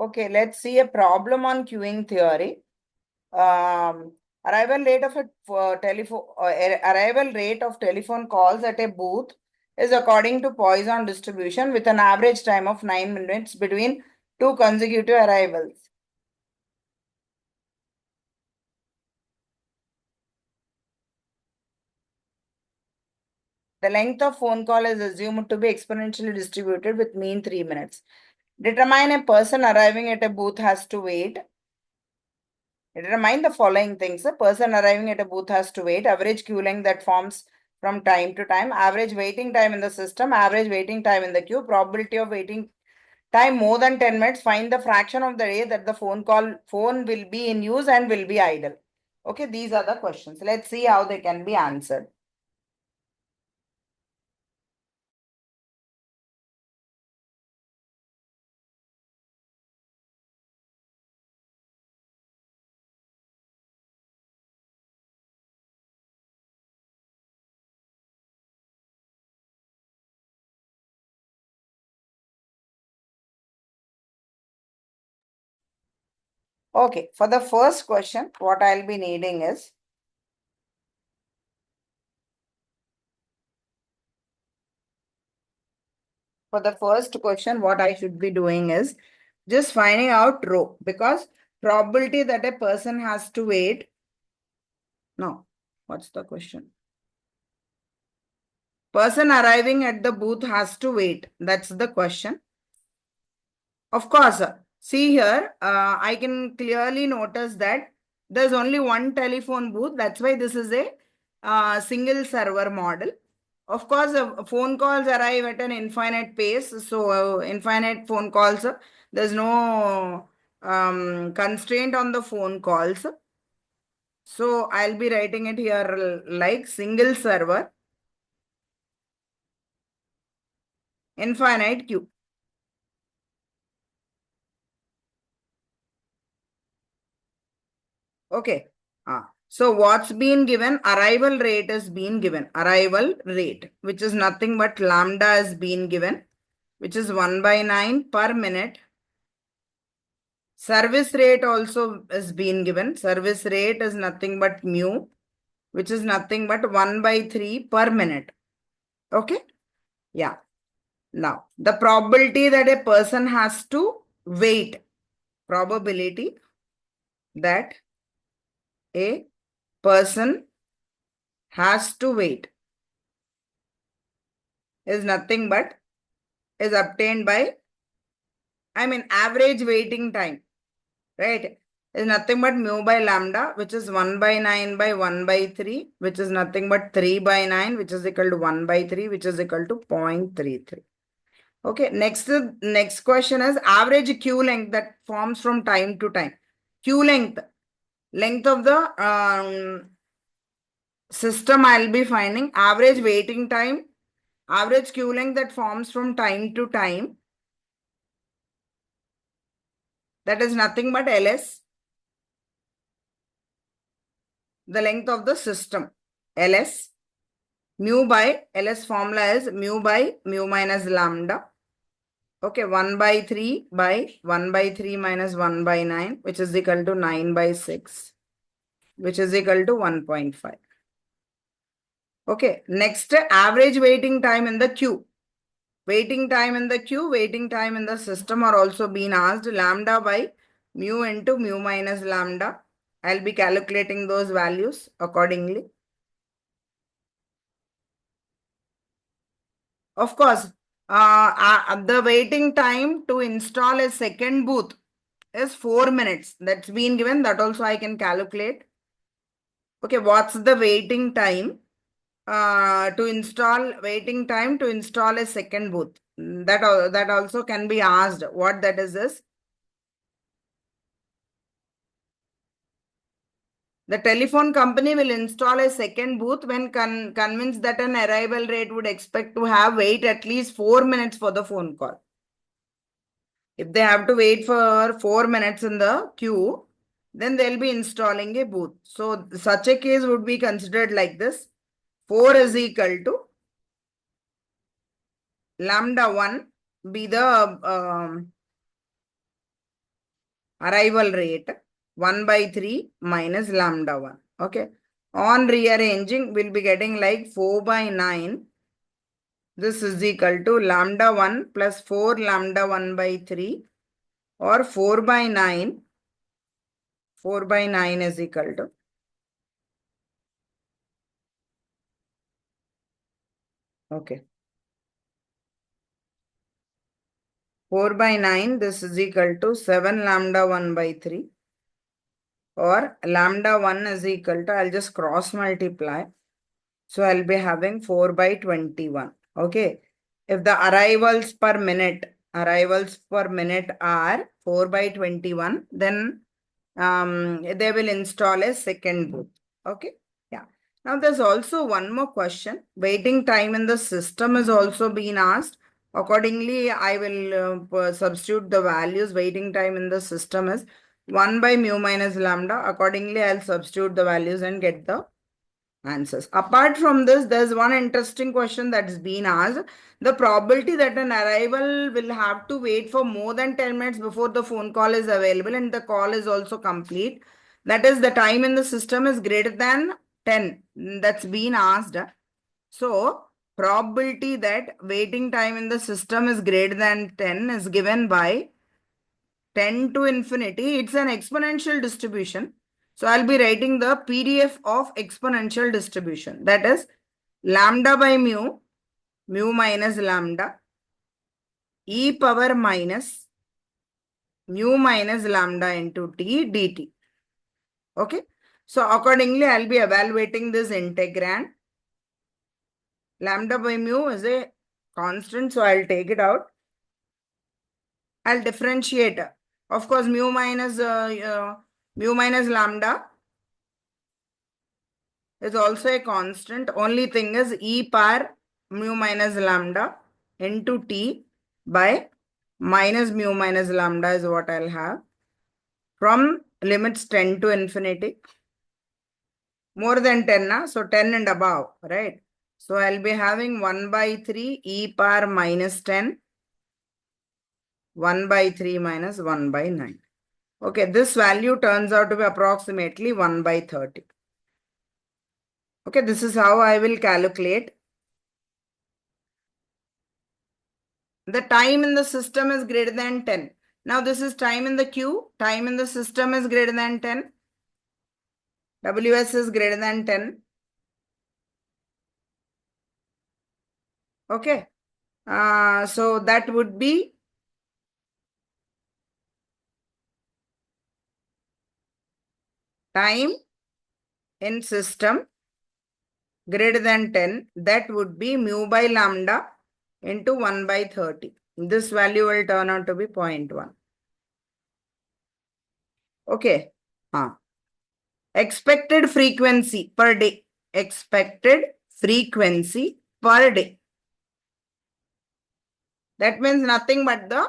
Okay, let's see a problem on queuing theory. Um, arrival rate of arrival rate of telephone calls at a booth is according to Poisson distribution with an average time of 9 minutes between two consecutive arrivals. The length of phone call is assumed to be exponentially distributed with mean 3 minutes. Determine a person arriving at a booth has to wait. Determine the following things. A person arriving at a booth has to wait. Average queue length that forms from time to time. Average waiting time in the system. Average waiting time in the queue. Probability of waiting time more than 10 minutes. Find the fraction of the day that the phone will be in use and will be idle. Okay, these are the questions. Let's see how they can be answered. Okay, for the first question, what I'll be needing is for the first question, what I should be doing is just finding out rho because probability that a person has to wait. No, what's the question? Person arriving at the booth has to wait. That's the question. Of course, see here, I can clearly notice that there's only one telephone booth. That's why this is a single server model. Of course, phone calls arrive at an infinite pace. So, infinite phone calls, there's no constraint on the phone calls. So, I'll be writing it here like single server, infinite queue. Okay. So what's been given? Arrival rate is being given. Arrival rate, which is nothing but lambda is being given, which is 1/9 per minute. Service rate also is being given. Service rate is nothing but mu, which is nothing but 1/3 per minute. Okay. Yeah. Now, the probability that a person has to wait, probability that a person has to wait is nothing but is obtained by, average waiting time, right? Is nothing but mu by lambda, which is 1/9 by 1/3, which is nothing but 3/9, which is equal to 1/3, which is equal to 0.33. Okay, next question is average queue length that forms from time to time. Queue length of the system I'll be finding. Average waiting time, average queue length that forms from time to time. That is nothing but LS, the length of the system. LS, mu by, LS formula is mu by mu minus lambda. Okay, 1/3 by 1/3 minus 1/9, which is equal to 9/6, which is equal to 1.5. Okay, next average waiting time in the queue. Waiting time in the queue, waiting time in the system are also being asked. Lambda by mu into mu minus lambda. I'll be calculating those values accordingly. Of course, the waiting time to install a second booth is 4 minutes. That's been given. That also I can calculate. Okay, what's the waiting time waiting time to install a second booth? That also can be asked. What that is the telephone company will install a second booth when convinced that an arrival rate would expect to have wait at least 4 minutes for the phone call. If they have to wait for 4 minutes in the queue, then they'll be installing a booth. So such a case would be considered like this. 4 is equal to lambda 1 be the arrival rate 1 by 3 minus lambda 1. Okay. On rearranging, we'll be getting like 4 by 9. This is equal to lambda 1 plus 4 lambda 1 by 3 or 4 by 9. 4 by 9 is equal to okay. 4 by 9, this is equal to 7 lambda 1 by 3 or lambda 1 is equal to, I'll just cross multiply. So I'll be having 4 by 21. Okay. If the arrivals per minute are 4 by 21, then they will install a second booth. Okay. Yeah. Now there's also one more question. Waiting time in the system is also being asked. Accordingly, I will substitute the values. Waiting time in the system is 1 by mu minus lambda. Accordingly, I'll substitute the values and get the answers. Apart from this, there's one interesting question that's been asked. The probability that an arrival will have to wait for more than 10 minutes before the phone call is available and the call is also complete. That is, the time in the system is greater than 10. That's been asked. So, probability that waiting time in the system is greater than 10 is given by 10 to infinity. It's an exponential distribution. So I'll be writing the PDF of exponential distribution. That is lambda by mu, mu minus lambda, e power minus mu minus lambda into t dt. Okay. So accordingly, I'll be evaluating this integrand. Lambda by mu is a constant, so I'll take it out. I'll differentiate. Of course, mu minus lambda is also a constant. Only thing is e power mu minus lambda into t by minus mu minus lambda is what I'll have from limits 10 to infinity. More than 10, so 10 and above, right? So I'll be having 1 by 3 e power minus 10, 1 by 3 minus 1 by 9. Okay, this value turns out to be approximately 1 by 30. Okay, this is how I will calculate. The time in the system is greater than 10. Now this is time in the queue. Time in the system is greater than 10. WS is greater than 10. Okay. So that would be time in system greater than 10. That would be mu by lambda into 1 by 30. This value will turn out to be 0.1. Okay. Expected frequency per day. Expected frequency per day. That means nothing but the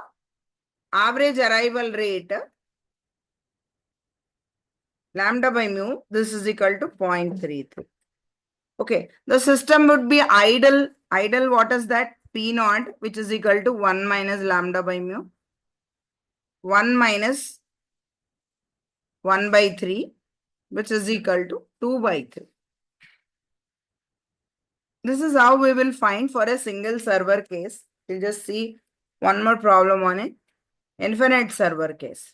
average arrival rate lambda by mu. This is equal to 0.33. Okay. The system would be idle. Idle, what is that? P naught, which is equal to 1 minus lambda by mu. 1 minus 1 by 3, which is equal to 2 by 3. This is how we will find for a single server case. We'll just see one more problem on it. Infinite server case.